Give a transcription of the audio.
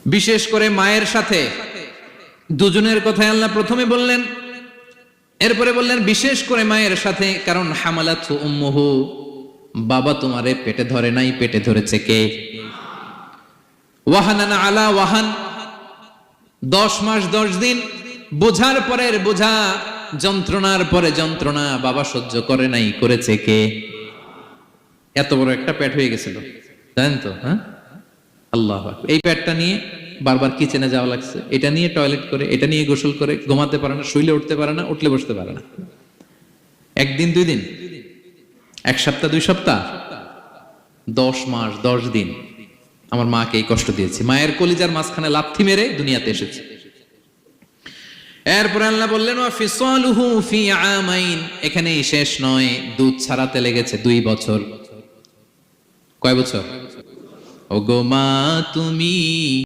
বিশেষ করে মায়ের সাথে দুজনের কথাই আল্লাহ প্রথমে বললেন, এরপরে বললেন বিশেষ করে মায়ের সাথে, কারণ হামালাতহু উম্মুহু, বাবা তোমারে পেটে ধরে নাই, পেটে ধরেছে কে? ওয়াহানান আলা ওয়াহান, 10 মাস 10 দিন বোঝার পরের বোঝা, যন্ত্রণার পরে যন্ত্রণা বাবা সহ্য করে নাই, করেছে কে? এত বড় একটা পেট হয়ে গেছিল, জানেন তো? হ্যাঁ, আল্লাহু আকবার। এই পেটটা নিয়ে বারবার কিচেনে যাওয়া লাগছে, এটা নিয়ে টয়লেট করে, এটা নিয়ে গোসল করে, ঘুমাতে পারে না, শুইলে উঠতে পারে না, উঠলে বসতে পারে না। একদিন 2 দিন, 1 সপ্তাহ 2 সপ্তাহ, 10 মাস 10 দিন আমার মাকে এই কষ্ট দিয়েছি। মায়ের কলিজার মাঝখানে লাথি মেরে দুনিয়াতে এসেছে। এরপরে আল্লাহ বললেন ওয়া ফিসালুহু ফি আমাইন, এখানেই শেষ নয়, দুধ ছাড়াতে লেগেছে 2 বছর। কয় বছর? ওগো মা তুমি